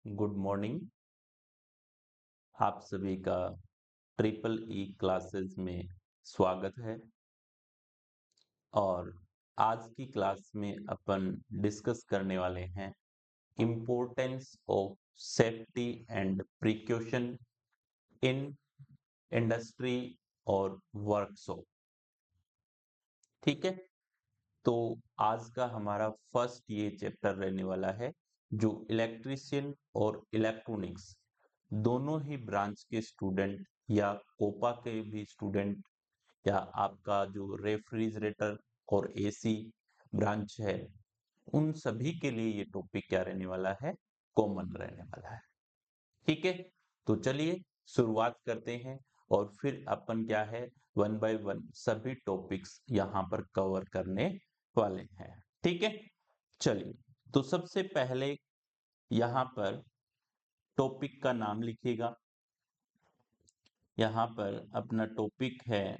Good morning. आप सभी का ट्रिपल ई क्लासेस में स्वागत है। और आज की क्लास में अपन डिस्कस करने वाले हैं importance of safety and precaution in industry और वर्कशॉप। ठीक है, तो आज का हमारा फर्स्ट ये चैप्टर रहने वाला है जो इलेक्ट्रीशियन और इलेक्ट्रॉनिक्स दोनों ही ब्रांच के स्टूडेंट या कोपा के भी स्टूडेंट या आपका जो रेफ्रिजरेटर और एसी ब्रांच है उन सभी के लिए ये टॉपिक क्या रहने वाला है, कॉमन रहने वाला है। ठीक है, तो चलिए शुरुआत करते हैं और फिर अपन क्या है वन बाय वन सभी टॉपिक्स यहाँ पर कवर करने वाले हैं। ठीक है, चलिए तो सबसे पहले यहाँ पर टॉपिक का नाम लिखिएगा। यहाँ पर अपना टॉपिक है,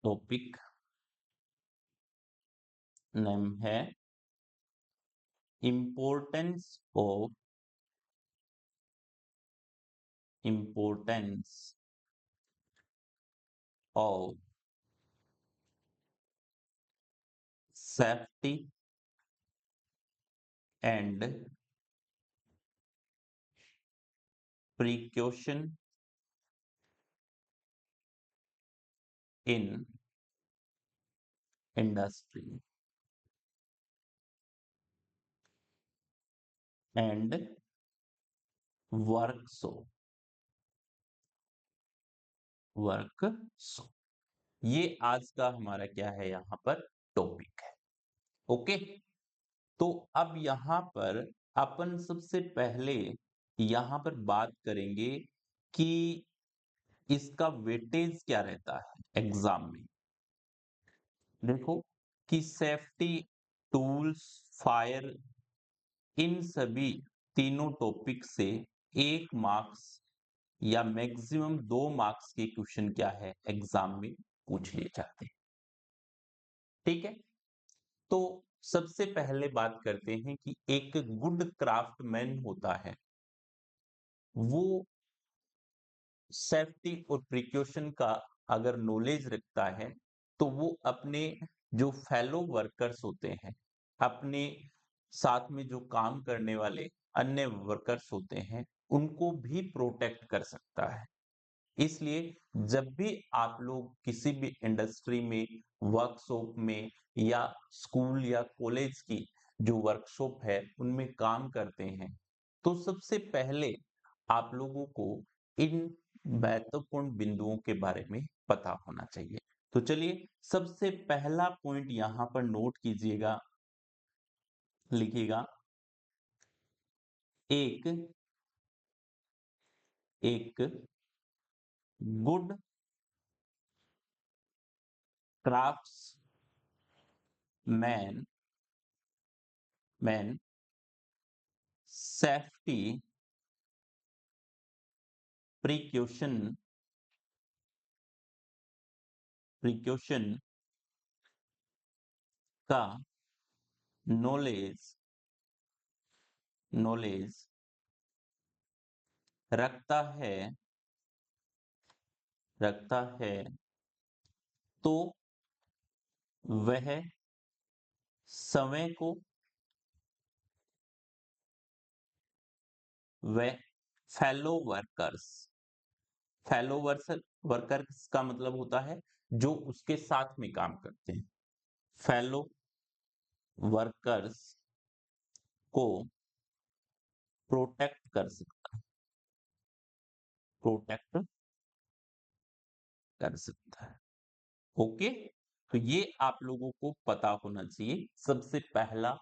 टॉपिक नेम है importance of importance of safety and precaution in industry and workshop. Workshop ये आज का हमारा क्या है, यहाँ पर टॉपिक है। ओके, तो अब यहाँ पर अपन सबसे पहले यहाँ पर बात करेंगे कि इसका वेटेज क्या रहता है एग्जाम में। देखो कि सेफ्टी, टूल्स, फायर, इन सभी तीनों टॉपिक से 1 मार्क्स या मैक्सिमम 2 मार्क्स के क्वेश्चन क्या है एग्जाम में पूछ लिए जाते हैं। ठीक है, तो सबसे पहले बात करते हैं कि एक गुड क्राफ्टमैन होता है वो सेफ्टी और प्रिकॉशन का अगर नॉलेज रखता है तो वो अपने जो फेलो वर्कर्स होते हैं, अपने साथ में जो काम करने वाले अन्य वर्कर्स होते हैं, उनको भी प्रोटेक्ट कर सकता है। इसलिए जब भी आप लोग किसी भी इंडस्ट्री में, वर्कशॉप में या स्कूल या कॉलेज की जो वर्कशॉप है उनमें काम करते हैं तो सबसे पहले आप लोगों को इन महत्वपूर्ण बिंदुओं के बारे में पता होना चाहिए। तो चलिए सबसे पहला पॉइंट यहां पर नोट कीजिएगा, लिखिएगा। एक एक good crafts man safety precaution precaution का नॉलेज नॉलेज रखता है रखता है तो वह समय को वह फेलो वर्कर्स फेलो वर्कर्स का मतलब होता है जो उसके साथ में काम करते हैं। फेलो वर्कर्स को प्रोटेक्ट कर सकता प्रोटेक्ट कर सकता है। ओके, तो ये आप लोगों को पता होना चाहिए। सबसे पहला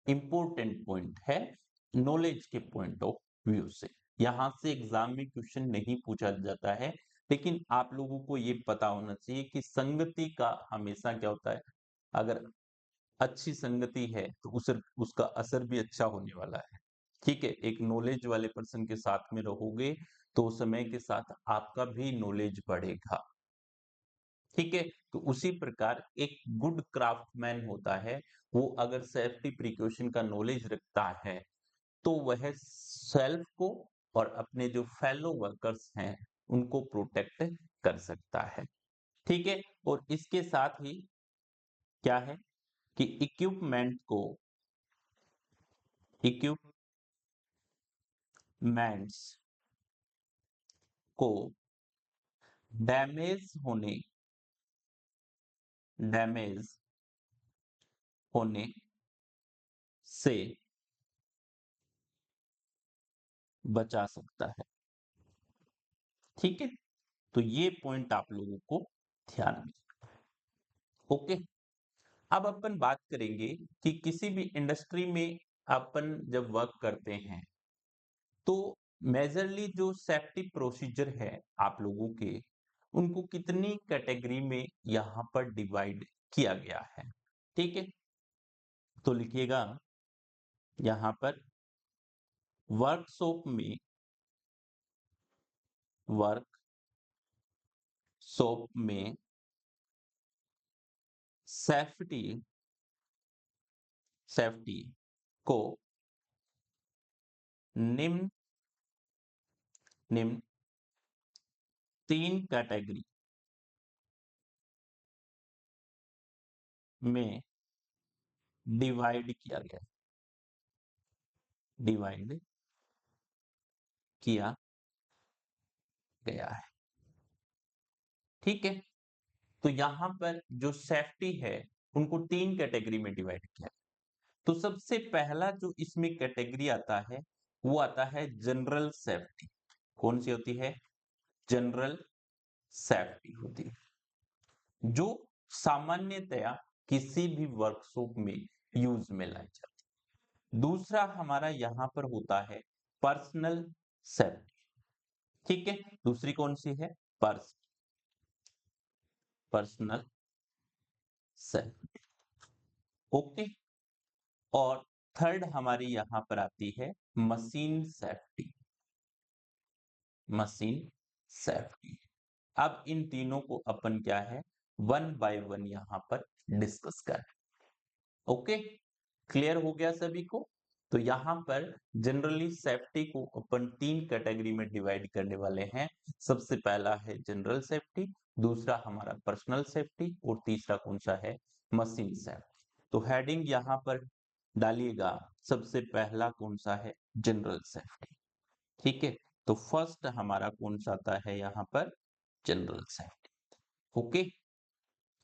इंपॉर्टेंट पॉइंट है नॉलेज के पॉइंट ऑफ व्यू से। यहां से एग्जाम में क्वेश्चन नहीं पूछा जाता है, लेकिन आप लोगों को ये पता होना चाहिए कि संगति का हमेशा क्या होता है, अगर अच्छी संगति है तो उसका असर भी अच्छा होने वाला है। ठीक है, एक नॉलेज वाले पर्सन के साथ में रहोगे तो समय के साथ आपका भी नॉलेज बढ़ेगा। ठीक है? तो उसी प्रकार एक गुड क्राफ्टमैन होता है, वो अगर सेफ्टी प्रिकॉशन का नॉलेज रखता है, तो वह सेल्फ को और अपने जो फेलो वर्कर्स हैं, उनको प्रोटेक्ट कर सकता है। ठीक है? और इसके साथ ही क्या है कि इक्विपमेंट्स को डैमेज होने डैमेज होने से बचा सकता है। ठीक है? तो ये पॉइंट आप लोगों को ध्यान में। ओके? अब अपन बात करेंगे कि किसी भी इंडस्ट्री में अपन जब वर्क करते हैं, तो मेजरली जो सेफ्टी प्रोसीजर है आप लोगों के, उनको कितनी कैटेगरी में यहां पर डिवाइड किया गया है। ठीक है? तो लिखिएगा यहां पर वर्कशॉप में वर्कशॉप में सेफ्टी सेफ्टी को निम्न निम्न 3 कैटेगरी में डिवाइड किया गया है। ठीक है? तो यहां पर जो सेफ्टी है, उनको 3 कैटेगरी में डिवाइड किया है। तो सबसे पहला जो इसमें कैटेगरी आता है, वो आता है जनरल सेफ्टी। कौन सी होती है? जनरल सेफ्टी होती है, जो सामान्यतया किसी भी वर्कशॉप में यूज में लाई जाती है। दूसरा हमारा यहां पर होता है पर्सनल सेफ्टी। ठीक है? दूसरी कौन सी है? Personal safety. ओके? और थर्ड हमारी यहां पर आती है मशीन सेफ्टी। Machine safety. अब इन तीनों को अपन क्या है, वन बाय वन यहां पर डिस्कस करें। ओके? क्लियर हो गया सभी को? तो यहां पर जनरली सेफ्टी को अपन 3 कैटेगरी में डिवाइड करने वाले हैं। सबसे पहला है जनरल सेफ्टी, दूसरा हमारा पर्सनल सेफ्टी और तीसरा कौन सा है? Machine safety. तो हेडिंग यहां पर डालिएगा, सबसे पहला कौन सा है? General safety. ठीक है? तो फर्स्ट हमारा कौन सा आता है यहां पर? General safety. ओके?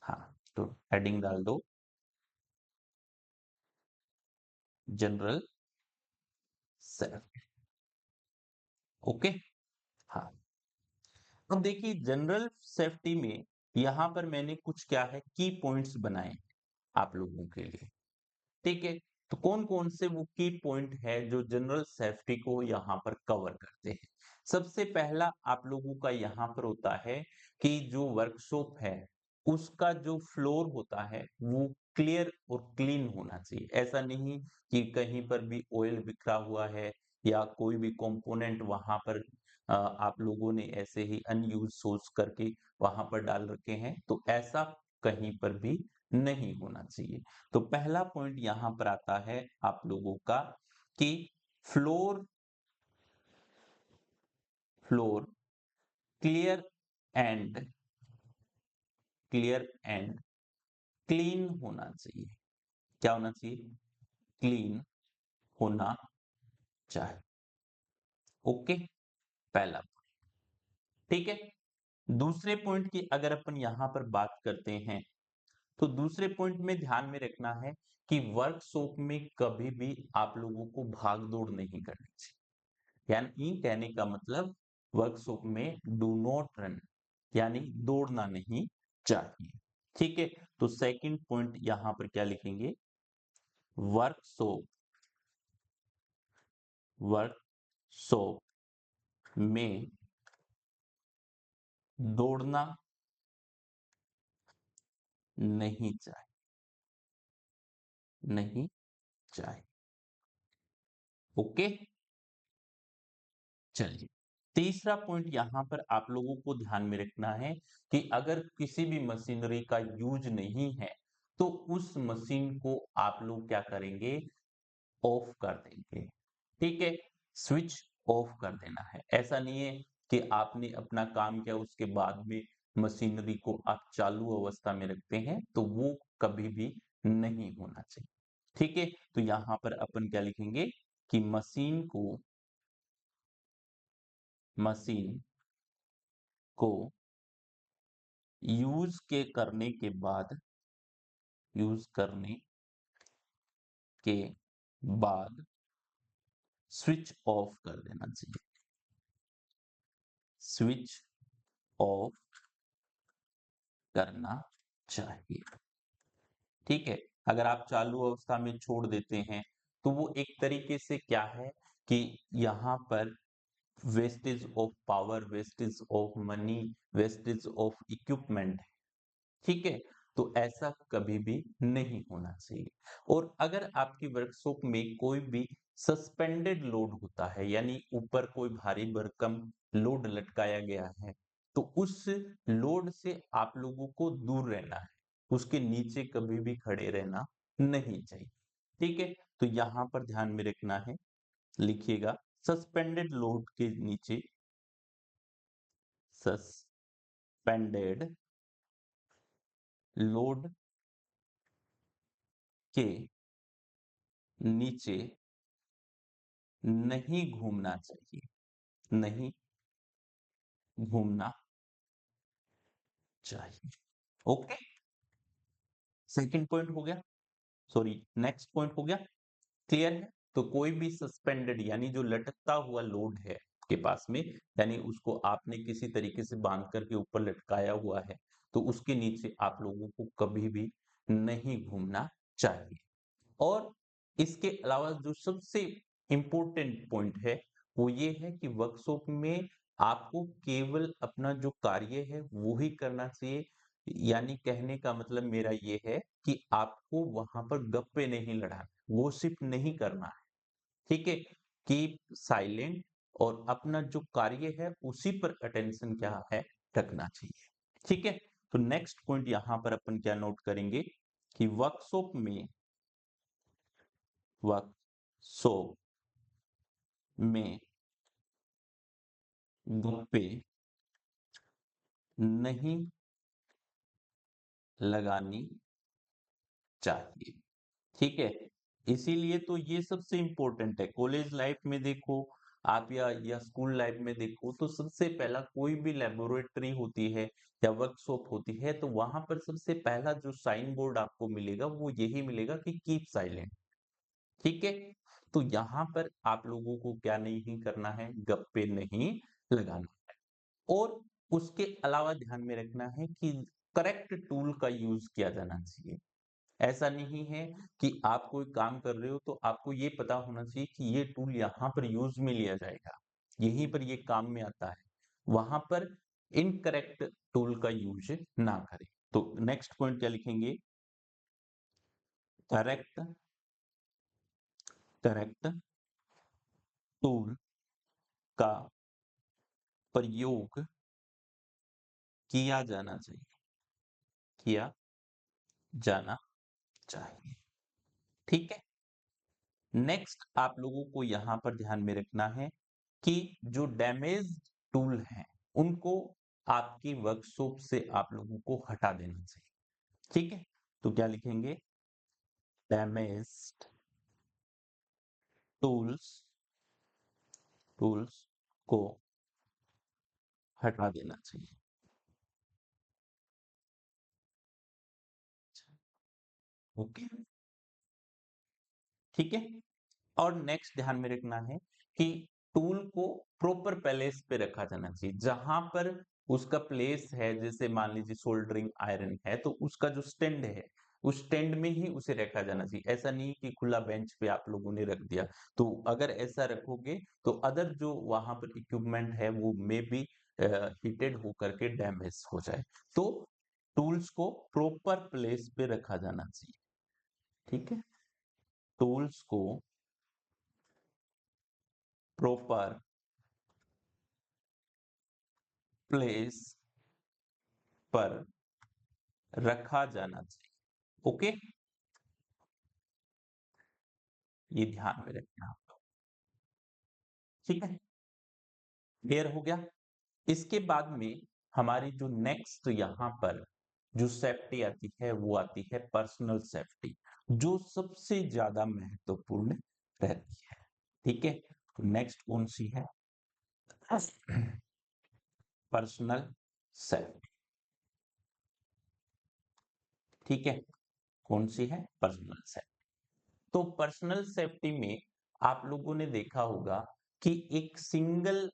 हाँ, तो हेडिंग डाल दो जनरल सेफ्टी। ओके? हाँ। अब देखिए जनरल सेफ्टी में यहां पर मैंने कुछ क्या है की पॉइंट्स बनाए आप लोगों के लिए। ठीक है? तो कौन कौन से वो की पॉइंट है जो जनरल सेफ्टी को यहाँ पर कवर करते हैं? सबसे पहला आप लोगों का यहाँ पर होता है कि जो वर्कशॉप है, उसका जो फ्लोर होता है वो क्लियर और क्लीन होना चाहिए। ऐसा नहीं कि कहीं पर भी ऑयल बिखरा हुआ है या कोई भी कंपोनेंट वहां पर आप लोगों ने ऐसे ही अनयूज सोच करके वहां पर डाल रखे हैं, तो ऐसा कहीं पर भी नहीं होना चाहिए। तो पहला पॉइंट यहां पर आता है आप लोगों का कि floor floor clear and clear and clean होना चाहिए। क्या होना चाहिए? क्लीन होना चाहिए। ओके? पहला। ठीक है? दूसरे पॉइंट की अगर अपन यहां पर बात करते हैं, तो दूसरे पॉइंट में ध्यान में रखना है कि वर्कशॉप में कभी भी आप लोगों को भाग दौड़ नहीं करनी चाहिए। यानी कहने का मतलब वर्कशॉप में डू नॉट रन, यानी दौड़ना नहीं चाहिए। ठीक है? तो सेकंड पॉइंट यहां पर क्या लिखेंगे? वर्कशॉप वर्कशॉप में दौड़ना नहीं चाहिए, नहीं चाहिए। ओके? चलिए, तीसरा पॉइंट यहाँ पर आप लोगों को ध्यान में रखना है कि अगर किसी भी मशीनरी का यूज नहीं है तो उस मशीन को आप लोग क्या करेंगे, ऑफ कर देंगे। ठीक है, स्विच ऑफ कर देना है। ऐसा नहीं है कि आपने अपना काम किया उसके बाद में मशीनरी को आप चालू अवस्था में रखते हैं, तो वो कभी भी नहीं होना चाहिए। ठीक है, तो यहां पर अपन क्या लिखेंगे कि मशीन को यूज करने के बाद स्विच ऑफ कर देना चाहिए। स्विच ऑफ करना चाहिए। ठीक है, अगर आप चालू अवस्था में छोड़ देते हैं तो वो एक तरीके से क्या है कि यहाँ पर wastage of power, wastage of money, wastage of equipment है। ठीक है, तो ऐसा कभी भी नहीं होना चाहिए। और अगर आपकी वर्कशॉप में कोई भी सस्पेंडेड लोड होता है, यानी ऊपर कोई भारी भरकम लोड लटकाया गया है, तो उस लोड से आप लोगों को दूर रहना है, उसके नीचे कभी भी खड़े रहना नहीं चाहिए। ठीक है, तो यहां पर ध्यान में रखना है, लिखिएगा सस्पेंडेड लोड के नीचे, सस्पेंडेड लोड के नीचे नहीं घूमना चाहिए, नहीं घूमना चाहिए। ओके, सेकंड पॉइंट हो गया, सॉरी नेक्स्ट पॉइंट हो गया। क्लियर है, तो कोई भी सस्पेंडेड यानी जो लटकता हुआ लोड है के पास में, यानी उसको आपने किसी तरीके से बांध करके ऊपर लटकाया हुआ है, तो उसके नीचे आप लोगों को कभी भी नहीं घूमना चाहिए। और इसके अलावा जो सबसे इंपॉर्टेंट पॉइंट है वो ये है कि वर्कशॉप में आपको केवल अपना जो कार्य है वो ही करना चाहिए। यानी कहने का मतलब मेरा ये है कि आपको वहां पर गप्पे नहीं लड़ाना, गॉसिप नहीं करना है। ठीक है, कीप साइलेंट और अपना जो कार्य है उसी पर अटेंशन क्या है, रखना चाहिए। ठीक है, तो नेक्स्ट पॉइंट यहां पर अपन क्या नोट करेंगे कि वर्कशॉप में गप्पे नहीं लगानी चाहिए। ठीक है, इसीलिए तो ये सबसे इंपॉर्टेंट है। कॉलेज लाइफ में देखो आप, या स्कूल लाइफ में देखो, तो सबसे पहला कोई भी लेबोरेटरी होती है या वर्कशॉप होती है, तो वहां पर सबसे पहला जो साइन बोर्ड आपको मिलेगा वो यही मिलेगा कि कीप साइलेंट। ठीक है, तो यहाँ पर आप लोगों को क्या नहीं करना है, गप्पे नहीं लगाना है। और उसके अलावा ध्यान में रखना है कि करेक्ट टूल का यूज किया जाना चाहिए। ऐसा नहीं है कि आप कोई काम कर रहे हो तो आपको ये पता होना चाहिए कि ये टूल यहाँ पर यूज में लिया जाएगा, यहीं पर ये काम में आता है, वहां पर इनकरेक्ट टूल का यूज ना करें। तो नेक्स्ट पॉइंट क्या लिखेंगे, करेक्ट करेक्ट टूल का प्रयोग किया जाना चाहिए, किया जाना चाहिए। ठीक है, नेक्स्ट आप लोगों को यहां पर ध्यान में रखना है कि जो डैमेज टूल हैं उनको आपकी वर्कशॉप से आप लोगों को हटा देना चाहिए। ठीक है, तो क्या लिखेंगे, डैमेज्ड टूल्स टूल्स को हटा देना चाहिए। ओके, ठीक है। और नेक्स्ट ध्यान में रखना है कि टूल को प्रॉपर प्लेस पे रखा जाना चाहिए, जहां पर उसका प्लेस है। जैसे मान लीजिए सोल्डरिंग आयरन है तो उसका जो स्टैंड है उस स्टैंड में ही उसे रखा जाना चाहिए। ऐसा नहीं कि खुला बेंच पे आप लोगों ने रख दिया, तो अगर ऐसा रखोगे तो अदर जो वहां पर इक्विपमेंट है वो मे बी हीटेड होकर के डैमेज हो जाए। तो टूल्स को प्रॉपर प्लेस पे रखा जाना चाहिए। ठीक है, टूल्स को प्रॉपर प्लेस पर रखा जाना चाहिए। ओके, ये ध्यान में रखना आप लोग। ठीक है, क्लियर हो गया। इसके बाद में हमारी जो नेक्स्ट यहाँ पर जो सेफ्टी आती है वो आती है पर्सनल सेफ्टी, जो सबसे ज्यादा महत्वपूर्ण रहती है। ठीक है, तो नेक्स्ट कौन सी है? Personal safety. ठीक है, कौन सी है? Personal safety. तो पर्सनल सेफ्टी में आप लोगों ने देखा होगा कि एक सिंगल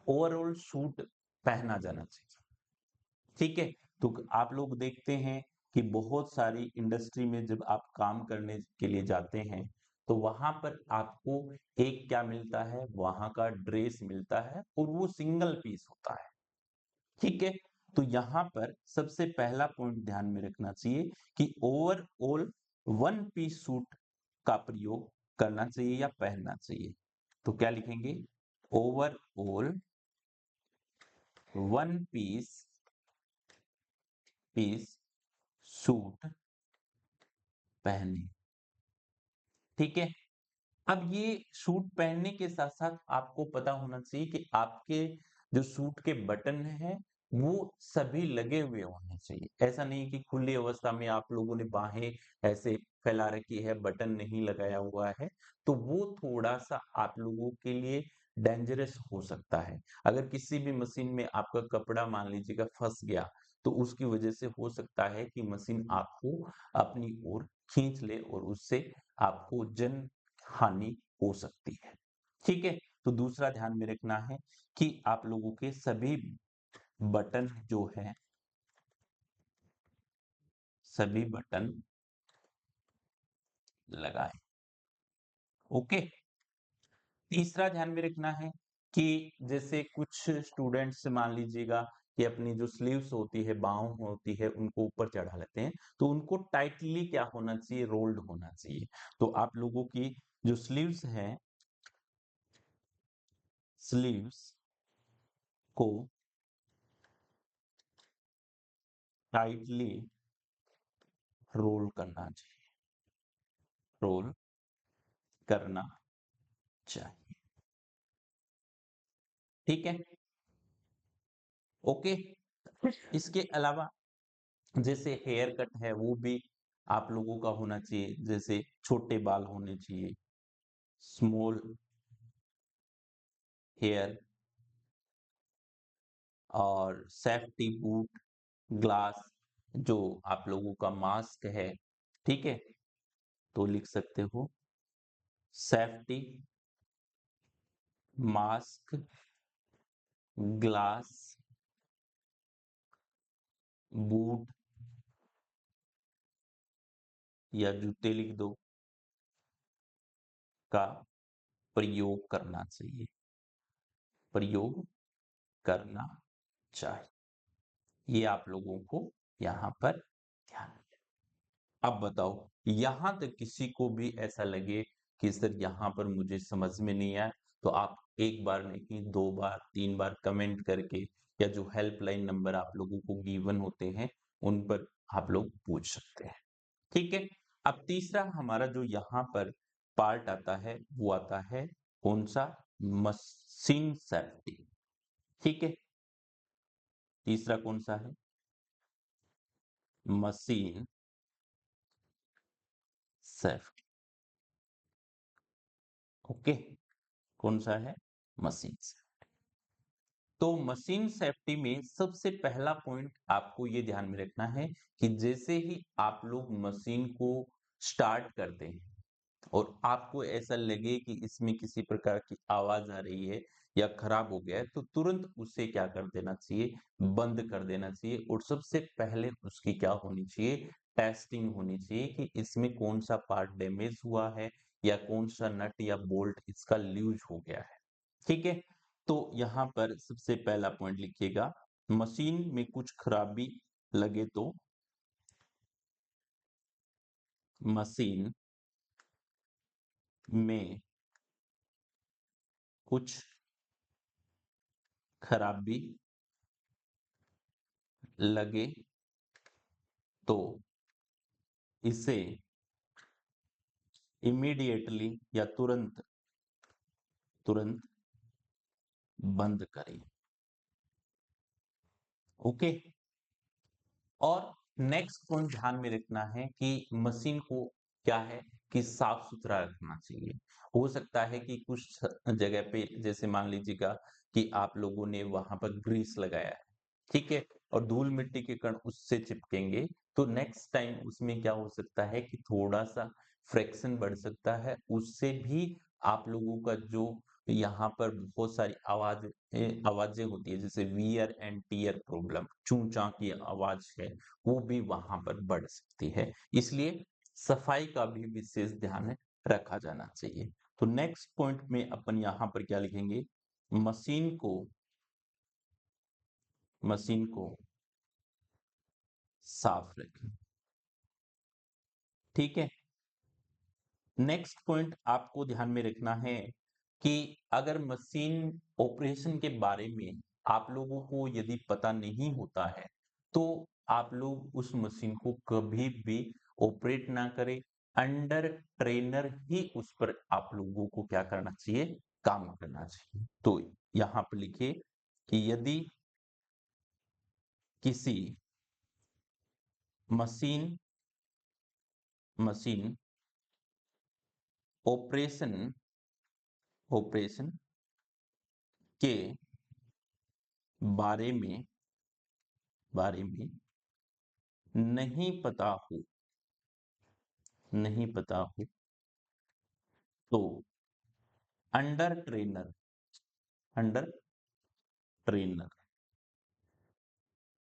ओवरऑल सूट पहना जाना चाहिए। ठीक है, तो आप लोग देखते हैं कि बहुत सारी इंडस्ट्री में जब आप काम करने के लिए जाते हैं तो वहां पर आपको एक क्या मिलता है? वहां का ड्रेस मिलता है और वो सिंगल पीस होता है। ठीक है, तो यहां पर सबसे पहला पॉइंट ध्यान में रखना चाहिए कि ओवरऑल वन पीस सूट का प्रयोग करना चाहिए या पहनना चाहिए। तो क्या लिखेंगे? ओवरऑल वन पीस सूट पहने। ठीक है, अब ये सूट पहनने के साथ साथ आपको पता होना चाहिए कि आपके जो सूट के बटन हैं वो सभी लगे हुए होने चाहिए। ऐसा नहीं कि खुली अवस्था में आप लोगों ने बाहें ऐसे फैला रखी है, बटन नहीं लगाया हुआ है, तो वो थोड़ा सा आप लोगों के लिए डेंजरस हो सकता है। अगर किसी भी मशीन में आपका कपड़ा मान लीजिएगा फंस गया तो उसकी वजह से हो सकता है कि मशीन आपको अपनी ओर खींच ले और उससे आपको जन हानि हो सकती है। ठीक है, तो दूसरा ध्यान में रखना है कि आप लोगों के सभी बटन जो है, सभी बटन लगाएं। ओके, तीसरा ध्यान में रखना है कि जैसे कुछ स्टूडेंट्स मान लीजिएगा कि अपनी जो स्लीव्स होती है, बाहों होती है, उनको ऊपर चढ़ा लेते हैं, तो उनको टाइटली क्या होना चाहिए? रोल्ड होना चाहिए। तो आप लोगों की जो स्लीव्स हैं, स्लीव्स को टाइटली रोल करना चाहिए, रोल करना चाहिए। ठीक है, ओके। इसके अलावा जैसे हेयर कट है वो भी आप लोगों का होना चाहिए, जैसे छोटे बाल होने चाहिए, स्मॉल हेयर, और सेफ्टी बूट, ग्लास, जो आप लोगों का मास्क है। ठीक है, तो लिख सकते हो सेफ्टी मास्क, ग्लास, बूट या जूते लिख दो, का प्रयोग करना चाहिए, प्रयोग करना चाहिए। ये आप लोगों को यहाँ पर ध्यान। अब बताओ, यहां तक किसी को भी ऐसा लगे कि सर यहाँ पर मुझे समझ में नहीं आया, तो आप एक बार नहीं, दो बार, तीन बार कमेंट करके या जो हेल्पलाइन नंबर आप लोगों को गिवन होते हैं उन पर आप लोग पूछ सकते हैं। ठीक है, अब तीसरा हमारा जो यहाँ पर पार्ट आता है वो आता है कौन सा? Machine safety. ठीक है, तीसरा कौन सा है? Machine safety. ओके, कौन सा है? Machine safety. तो मशीन सेफ्टी में सबसे पहला पॉइंट आपको ये ध्यान में रखना है कि जैसे ही आप लोग मशीन को स्टार्ट करते हैं और आपको ऐसा लगे कि इसमें किसी प्रकार की आवाज आ रही है या खराब हो गया है, तो तुरंत उसे क्या कर देना चाहिए? बंद कर देना चाहिए। और सबसे पहले उसकी क्या होनी चाहिए? टेस्टिंग होनी चाहिए कि इसमें कौन सा पार्ट डैमेज हुआ है या कौन सा नट या बोल्ट इसका लूज हो गया है। ठीक है, तो यहाँ पर सबसे पहला पॉइंट लिखिएगा, मशीन में कुछ खराबी लगे तो मशीन में कुछ खराबी लगे तो इसे इमीडिएटली या तुरंत तुरंत बंद करें। ओके। और नेक्स्ट पॉइंट ध्यान में रखना है कि मशीन को क्या है कि साफ सुथरा रखना चाहिए। हो सकता है कि कुछ जगह पे जैसे मान लीजिएगा कि आप लोगों ने वहां पर ग्रीस लगाया है, ठीक है, और धूल मिट्टी के कण उससे चिपकेंगे, तो नेक्स्ट टाइम उसमें क्या हो सकता है कि थोड़ा सा फ्रिक्शन बढ़ सकता है, उससे भी आप लोगों का जो यहाँ पर बहुत सारी आवाजें होती है, जैसे वियर एंड टीयर प्रॉब्लम, चूं चां की आवाज है, वो भी वहां पर बढ़ सकती है। इसलिए सफाई का भी विशेष ध्यान रखा जाना चाहिए। तो नेक्स्ट पॉइंट में अपन यहाँ पर क्या लिखेंगे, मशीन को मशीन को साफ रखें। ठीक है। नेक्स्ट पॉइंट आपको ध्यान में रखना है कि अगर मशीन ऑपरेशन के बारे में आप लोगों को यदि पता नहीं होता है, तो आप लोग उस मशीन को कभी भी ऑपरेट ना करें। अंडर ट्रेनर ही उस पर आप लोगों को क्या करना चाहिए, काम करना चाहिए। तो यहां पर लिखिए कि यदि किसी मशीन मशीन ऑपरेशन ऑपरेशन के बारे में बारे में नहीं पता हो नहीं पता हो तो under trainer under trainer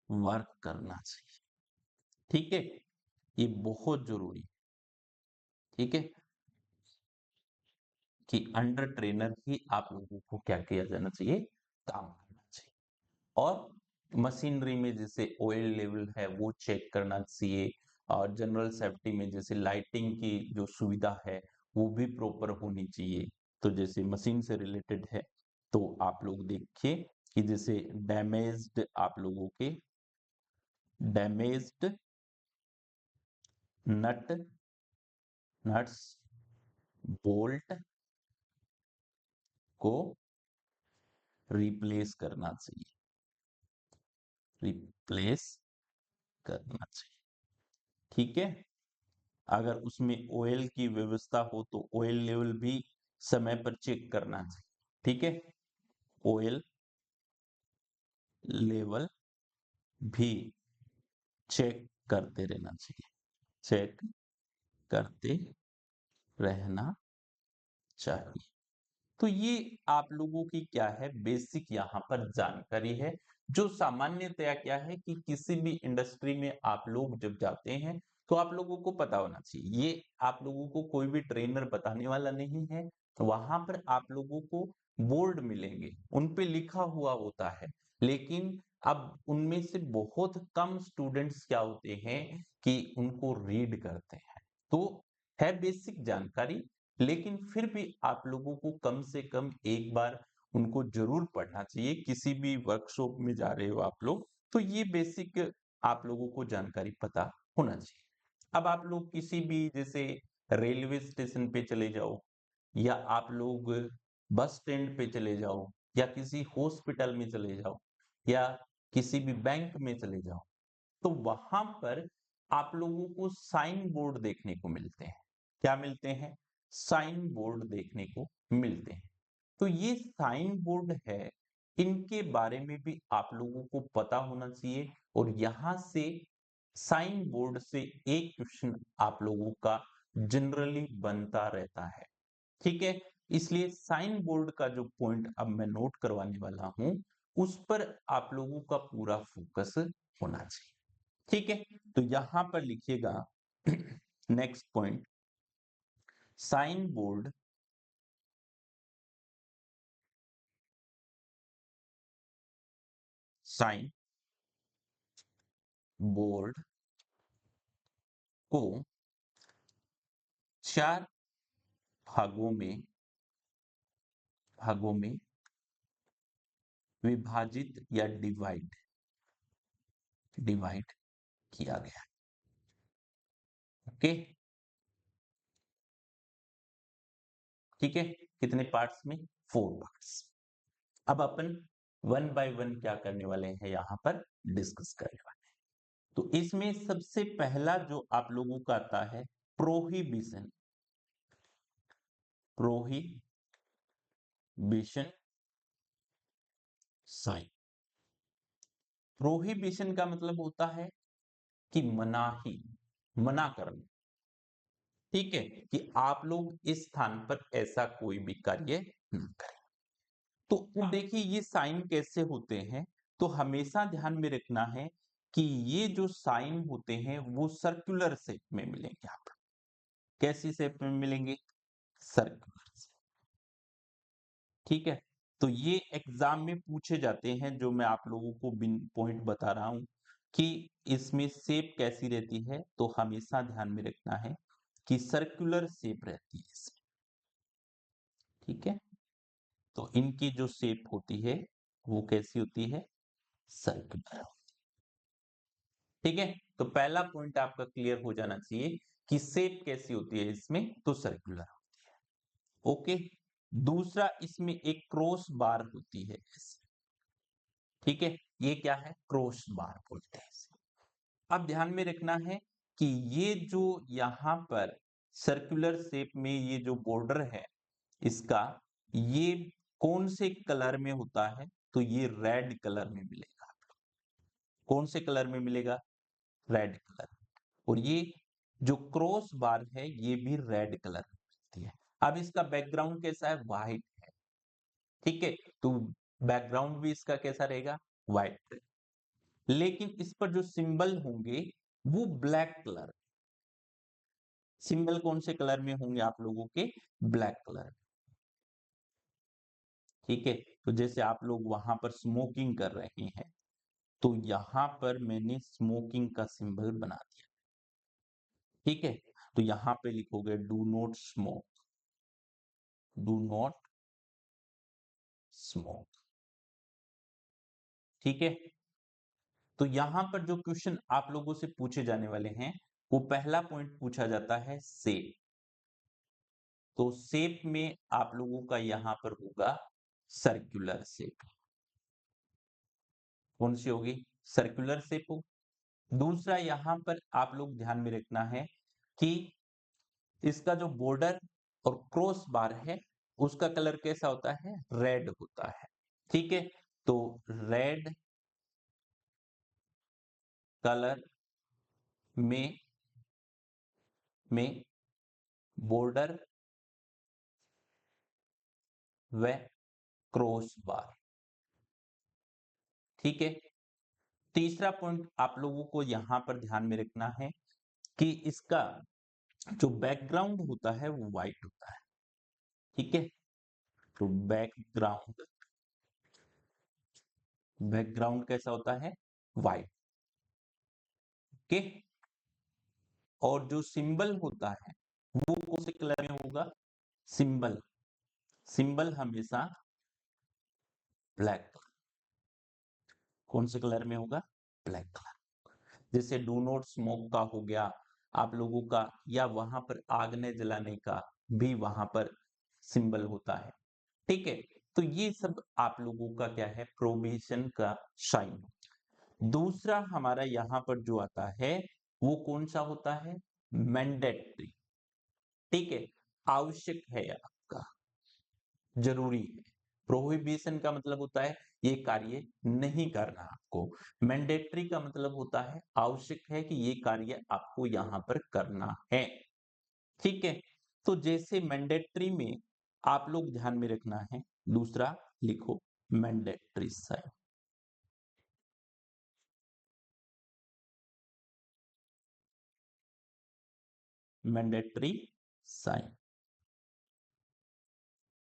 work करना चाहिए। ठीक है, ये बहुत जरूरी, ठीक है, कि अंडर ट्रेनर ही आप लोगों को क्या किया जाना चाहिए, काम करना चाहिए। और मशीनरी में जैसे ऑयल लेवल है वो चेक करना चाहिए, और जनरल सेफ्टी में जैसे लाइटिंग की जो सुविधा है वो भी प्रॉपर होनी चाहिए। तो जैसे मशीन से रिलेटेड है, तो आप लोग देखिए कि जैसे डैमेज्ड आप लोगों के डैमेज्ड नट्स बोल्ट को रिप्लेस करना चाहिए, रिप्लेस करना चाहिए। ठीक है। अगर उसमें ऑयल की व्यवस्था हो तो ऑयल लेवल भी समय पर चेक करना चाहिए। ठीक है, ऑयल लेवल भी चेक करते रहना चाहिए, चेक करते रहना चाहिए। तो ये आप लोगों की क्या है, बेसिक यहाँ पर जानकारी है, जो सामान्यतया क्या है कि किसी भी इंडस्ट्री में आप लोग जब जाते हैं तो आप लोगों को पता होना चाहिए। ये आप लोगों को कोई भी ट्रेनर बताने वाला नहीं है। वहां पर आप लोगों को बोर्ड मिलेंगे, उन पे लिखा हुआ होता है, लेकिन अब उनमें से बहुत कम स्टूडेंट्स क्या होते हैं कि उनको रीड करते हैं। तो है बेसिक जानकारी, लेकिन फिर भी आप लोगों को कम से कम एक बार उनको जरूर पढ़ना चाहिए। किसी भी वर्कशॉप में जा रहे हो आप लोग, तो ये बेसिक आप लोगों को जानकारी पता होना चाहिए। अब आप लोग किसी भी जैसे रेलवे स्टेशन पे चले जाओ, या आप लोग बस स्टैंड पे चले जाओ, या किसी हॉस्पिटल में चले जाओ, या किसी भी बैंक में चले जाओ, तो वहां पर आप लोगों को साइन बोर्ड देखने को मिलते हैं। क्या मिलते हैं, साइन बोर्ड देखने को मिलते हैं। तो ये साइन बोर्ड है, इनके बारे में भी आप लोगों को पता होना चाहिए। और यहां से साइन बोर्ड से एक क्वेश्चन आप लोगों का जनरली बनता रहता है। ठीक है, इसलिए साइन बोर्ड का जो पॉइंट अब मैं नोट करवाने वाला हूं, उस पर आप लोगों का पूरा फोकस होना चाहिए। ठीक है, तो यहां पर लिखिएगा next point, sign board sign board को चार भागों में भागों में विभाजित या डिवाइड डिवाइड किया गया है। ओके, ठीक है, कितने पार्ट्स में? 4 पार्ट्स। अब अपन वन बाय वन क्या करने वाले हैं, यहां पर डिस्कस करने वाले हैं। तो इसमें सबसे पहला जो आप लोगों का आता है प्रोहिबिशन। Prohibition sign. प्रोहिबिशन का मतलब होता है कि मनाही, मना करना। ठीक है, कि आप लोग इस स्थान पर ऐसा कोई भी कार्य न करें। तो अब देखिए ये साइन कैसे होते हैं, तो हमेशा ध्यान में रखना है कि ये जो साइन होते हैं वो सर्कुलर शेप में मिलेंगे आपको। कैसी शेप में मिलेंगे? Circular shape. ठीक है, तो ये एग्जाम में पूछे जाते हैं, जो मैं आप लोगों को बिन पॉइंट बता रहा हूं कि इसमें शेप कैसी रहती है, तो हमेशा ध्यान में रखना है कि सर्कुलर शेप रहती है इसमें। ठीक है, तो इनकी जो शेप होती है वो कैसी होती है? सर्कुलर। ठीक है, तो पहला पॉइंट आपका क्लियर हो जाना चाहिए कि शेप कैसी होती है इसमें, तो सर्कुलर होती है। ओके, दूसरा इसमें एक क्रॉस बार होती है ऐसे। ठीक है, ये क्या है? क्रॉस बार बोलते हैं इसे। अब ध्यान में रखना है कि ये जो यहां पर सर्कुलर शेप में ये जो बॉर्डर है इसका, ये कौन से कलर में होता है? तो ये रेड कलर में मिलेगा। कौन से कलर में मिलेगा? Red colour. और ये जो क्रॉस बार है ये भी रेड कलर में मिलती है। अब इसका बैकग्राउंड कैसा है? व्हाइट है। ठीक है, तो बैकग्राउंड भी इसका कैसा रहेगा? व्हाइट। लेकिन इस पर जो सिंबल होंगे वो ब्लैक कलर। सिंबल कौन से कलर में होंगे आप लोगों के? Black colour. ठीक है, तो जैसे आप लोग वहां पर स्मोकिंग कर रहे हैं, तो यहां पर मैंने स्मोकिंग का सिंबल बना दिया। ठीक है, तो यहां पे लिखोगे do not smoke, do not smoke. ठीक है, तो यहां पर जो क्वेश्चन आप लोगों से पूछे जाने वाले हैं, वो पहला पॉइंट पूछा जाता है शेप। तो शेप में आप लोगों का यहां पर होगा सर्कुलर शेप। कौन सी होगी? सर्कुलर शेप हो। दूसरा यहां पर आप लोग ध्यान में रखना है कि इसका जो बॉर्डर और क्रॉस बार है उसका कलर कैसा होता है? रेड होता है। ठीक है, तो रेड कलर में बॉर्डर व क्रॉस बार। ठीक है, तीसरा पॉइंट आप लोगों को यहां पर ध्यान में रखना है कि इसका जो बैकग्राउंड होता है वो व्हाइट होता है। ठीक है, तो बैकग्राउंड, बैकग्राउंड कैसा होता है? व्हाइट। ओके, और जो सिंबल होता है वो कौन से कलर में होगा? सिंबल, सिंबल हमेशा ब्लैक कलर। कौन से कलर में होगा? Black colour. जैसे डू नॉट स्मोक का हो गया आप लोगों का, या वहां पर आग न जलाने का भी वहां पर सिंबल होता है। ठीक है, तो ये सब आप लोगों का क्या है? प्रोहिबिशन का साइन। दूसरा हमारा यहां पर जो आता है वो कौन सा होता है? मैंडेटरी। ठीक है, आवश्यक है आपका, जरूरी है। प्रोहिबिशन का मतलब होता है ये कार्य नहीं करना आपको। मैंडेटरी का मतलब होता है आवश्यक है कि ये कार्य आपको यहां पर करना है। ठीक है, तो जैसे मैंडेटरी में आप लोग ध्यान में रखना है, दूसरा लिखो मैंडेटरी साइन। Mandatory sign.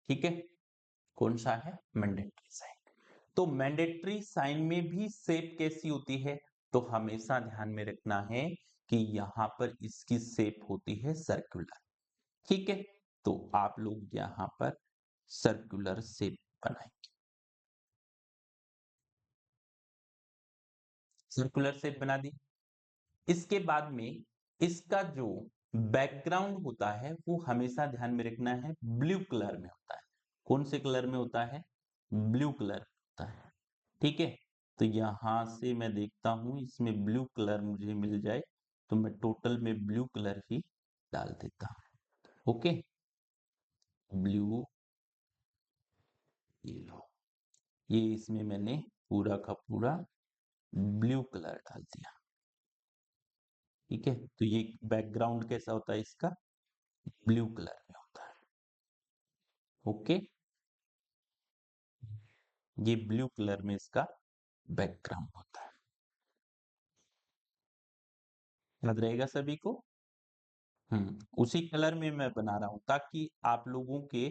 ठीक है, कौन सा है? Mandatory sign. तो मैंडेटरी साइन में भी शेप कैसी होती है? तो हमेशा ध्यान में रखना है कि यहां पर इसकी शेप होती है सर्कुलर। ठीक है, तो आप लोग यहां पर सर्कुलर शेप बनाएंगे। सर्कुलर शेप बना दी। इसके बाद में इसका जो बैकग्राउंड होता है वो हमेशा ध्यान में रखना है ब्लू कलर में होता है। कौन से कलर में होता है? ब्लू कलर होता है। ठीक है, तो यहां से मैं देखता हूं इसमें ब्लू कलर मुझे मिल जाए तो मैं टोटल में ब्लू कलर ही डाल देता हूं। ओके, ब्लू, ये लो, ये इसमें मैंने पूरा का पूरा ब्लू कलर डाल दिया। ठीक है, तो ये बैकग्राउंड कैसा होता है इसका? ब्लू कलर में होता है। ओके, ये ब्लू कलर में इसका बैकग्राउंड होता है। याद रहेगा सभी को? उसी कलर में मैं बना रहा हूं ताकि आप लोगों के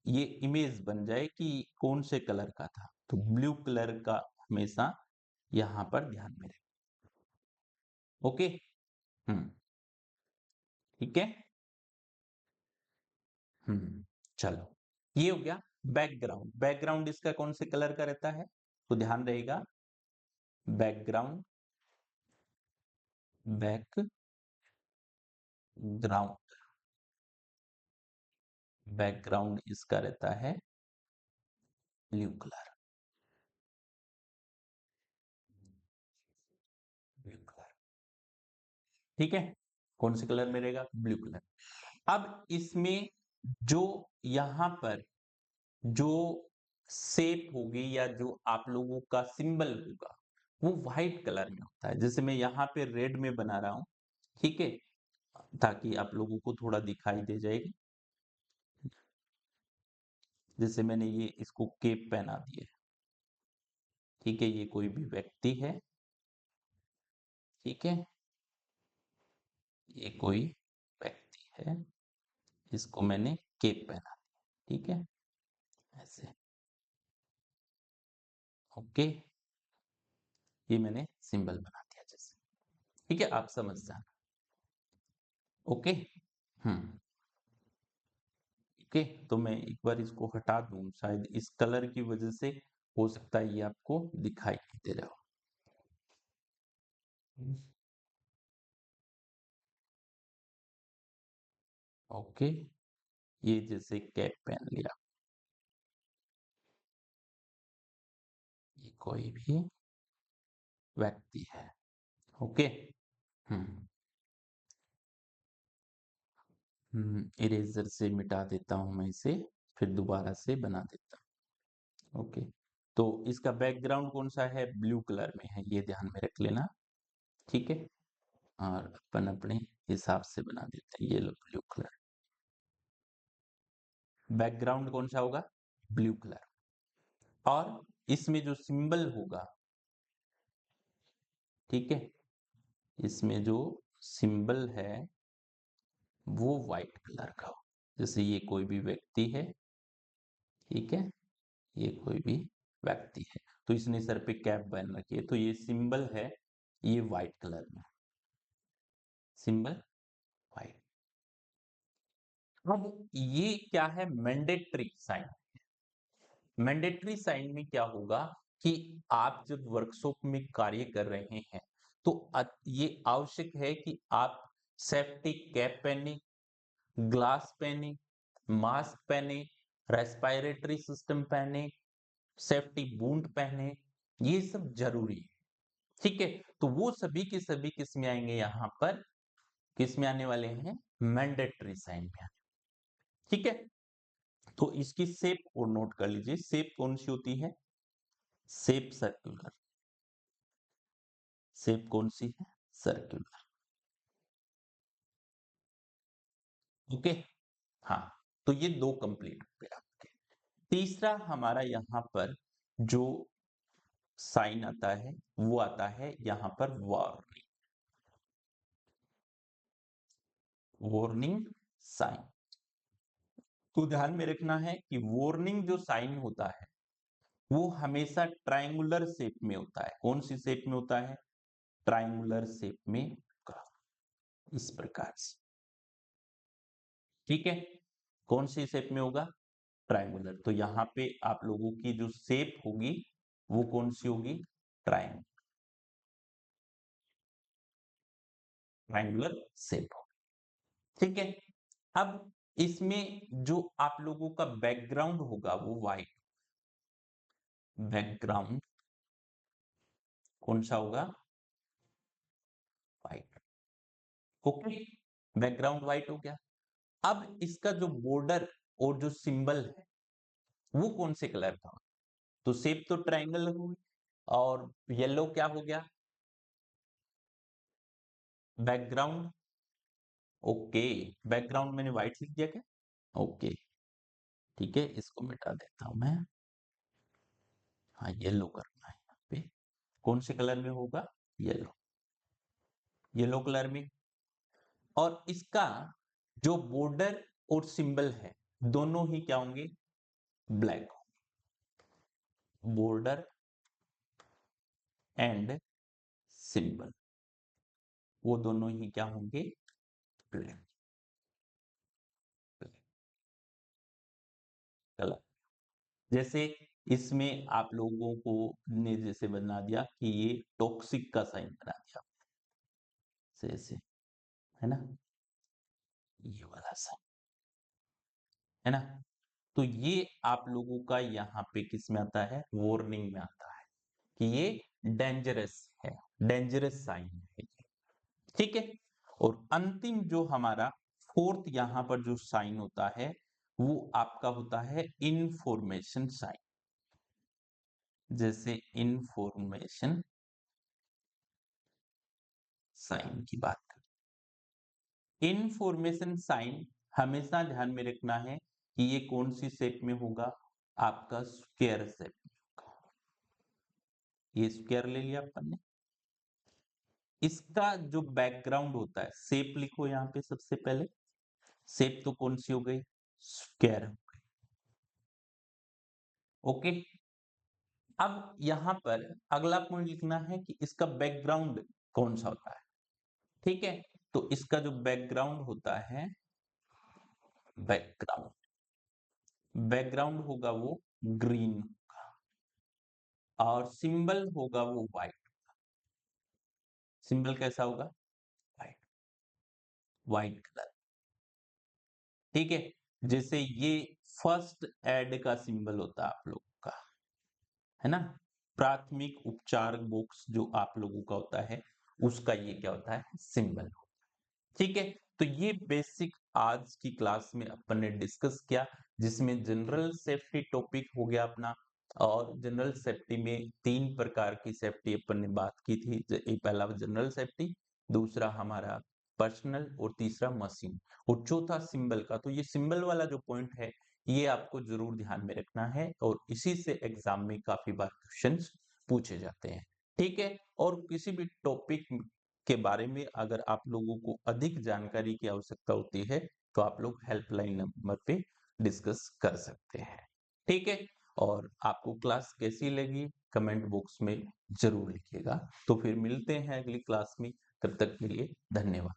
ये इमेज बन जाए कि कौन से कलर का था। तो ब्लू कलर का हमेशा यहां पर ध्यान में रखें। ओके, हम्म, ठीक है। चलो, ये हो गया बैकग्राउंड। बैकग्राउंड इसका कौन से कलर का रहता है? तो ध्यान रहेगा, बैकग्राउंड, बैकग्राउंड, बैकग्राउंड इसका रहता है ब्लू कलर। ब्लू कलर, ठीक है। कौन से कलर में रहेगा? Blue colour. अब इसमें जो यहां पर जो शेप होगी या जो आप लोगों का सिंबल होगा वो व्हाइट कलर में होता है। जैसे मैं यहाँ पे रेड में बना रहा हूं, ठीक है, ताकि आप लोगों को थोड़ा दिखाई दे जाएगी। जैसे मैंने ये इसको केप पहना दिया, ठीक है, ये कोई भी व्यक्ति है, ठीक है, ये कोई व्यक्ति है, इसको मैंने केप पहना दिया, ठीक है, ऐसे। ओके, ये मैंने सिंबल बना दिया जैसे, ठीक है, आप समझ जाना। ओके, हम्म, ओके, तो मैं एक बार इसको हटा दूं, शायद इस कलर की वजह से हो सकता है ये आपको दिखाई नहीं दे रहा हो। ओके, ये जैसे कैप पहन लिया, ये कोई भी व्यक्ति है। ओके, हम्म, इरेजर से मिटा देता हूं मैं इसे, फिर दोबारा से बना देता हूं। ओके, तो इसका बैकग्राउंड कौन सा है? ब्लू कलर में है, ये ध्यान में रख लेना, ठीक है। और अपन अपने हिसाब से बना देते हैं, ये लो ब्लू कलर। बैकग्राउंड कौन सा होगा? Blue colour. और इसमें जो सिंबल होगा, ठीक है, इसमें जो सिंबल है वो व्हाइट कलर का हो। जैसे ये कोई भी व्यक्ति है, ठीक है, ये कोई भी व्यक्ति है, तो इसने सर पे कैप पहन रखी है, तो ये सिंबल है, ये व्हाइट कलर में, सिंबल व्हाइट। अब ये क्या है? Mandatory sign. मैंडेटरी साइन में क्या होगा कि आप जब वर्कशॉप में कार्य कर रहे हैं तो ये आवश्यक है कि आप सेफ्टी कैप पहने, ग्लास पहने, मास्क पहने, रेस्पिरेटरी सिस्टम पहने, सेफ्टी बूट पहने, ये सब जरूरी है। ठीक है, तो वो सभी के सभी किस में आएंगे? यहां पर किस में आने वाले हैं? मैंडेटरी साइन में आने। ठीक है, तो इसकी शेप को नोट कर लीजिए। शेप कौन सी होती है? Shape circular. शेप कौन सी है? सर्कुलर। ओके, हाँ, तो ये दो कंप्लीट हो गए आपके। तीसरा हमारा यहां पर जो साइन आता है वो आता है यहां पर वार्निंग। Warning sign. तो ध्यान में रखना है कि वार्निंग जो साइन होता है वो हमेशा ट्रायंगुलर शेप में होता है। कौन सी शेप में होता है? ट्रायंगुलर शेप में होगा, इस प्रकार से। ठीक है, कौन सी शेप में होगा? ट्रायंगुलर। तो यहां पे आप लोगों की जो शेप होगी वो कौन सी होगी? ट्रायंगल। ट्रायंगुलर शेप हो। ठीक है, अब इसमें जो आप लोगों का बैकग्राउंड होगा वो व्हाइट, बैकग्राउंड कौन सा होगा? व्हाइट। ओके, बैकग्राउंड व्हाइट हो गया। अब इसका जो बॉर्डर और जो सिंबल है वो कौन से कलर का? तो शेप तो ट्रायंगल होगी, और येलो क्या हो गया? बैकग्राउंड। ओके, बैकग्राउंड मैंने व्हाइट लिख दिया क्या? ओके, ठीक है, इसको मिटा देता हूं मैं। हाँ, येलो करना है यहाँ पे। कौन से कलर में होगा? येलो, येलो कलर में। और इसका जो बॉर्डर और सिंबल है दोनों ही क्या होंगे? ब्लैक। बॉर्डर एंड सिंबल वो दोनों ही क्या होंगे? Black colour. जैसे इसमें आप लोगों को ने जैसे बना दिया कि ये टॉक्सिक का साइन बना दिया, ऐसे है ना, ये वाला साइन, है ना। तो ये आप लोगों का यहाँ पे किस में आता है? वार्निंग में आता है कि ये डेंजरस है, डेंजरस साइन है ये। ठीक है, और अंतिम जो हमारा फोर्थ यहाँ पर जो साइन होता है वो आपका होता है इंफॉर्मेशन साइन। जैसे इंफॉर्मेशन साइन की बात करें, इंफॉर्मेशन साइन हमेशा ध्यान में रखना है कि ये कौन सी शेप में होगा? आपका स्क्वायर शेप में होगा। ये स्क्वायर ले लिया अपन ने। इसका जो बैकग्राउंड होता है, शेप लिखो यहाँ पे सबसे पहले। शेप तो कौन सी हो गई? स्क्वायर हो गई। ओके, अब यहां पर अगला पॉइंट लिखना है कि इसका बैकग्राउंड कौन सा होता है। ठीक है, तो इसका जो बैकग्राउंड होता है, बैकग्राउंड बैकग्राउंड होगा वो ग्रीन होगा, और सिंबल होगा वो व्हाइट। सिंबल कैसा होगा? White, white colour. ठीक है, जैसे ये फर्स्ट एड का सिंबल होता है आप लोगों का, है ना, प्राथमिक उपचार बॉक्स जो आप लोगों का होता है उसका ये क्या होता है? सिंबल। ठीक है, तो ये बेसिक आज की क्लास में अपन ने डिस्कस किया, जिसमें जनरल सेफ्टी टॉपिक हो गया अपना। और जनरल सेफ्टी में तीन प्रकार की सेफ्टी अपन ने बात की थी। पहला जनरल सेफ्टी, दूसरा हमारा पर्सनल, और तीसरा मशीन, और चौथा सिंबल का। तो ये सिंबल वाला जो पॉइंट है ये आपको जरूर ध्यान में रखना है, और इसी से एग्जाम में काफी बार क्वेश्चंस पूछे जाते हैं। ठीक है, और किसी भी टॉपिक के बारे में अगर आप लोगों को अधिक जानकारी की आवश्यकता होती है तो आप लोग हेल्पलाइन नंबर पे डिस्कस कर सकते हैं। ठीक है, और आपको क्लास कैसी लगी कमेंट बॉक्स में जरूर लिखिएगा। तो फिर मिलते हैं अगली क्लास में, तब तक के लिए धन्यवाद।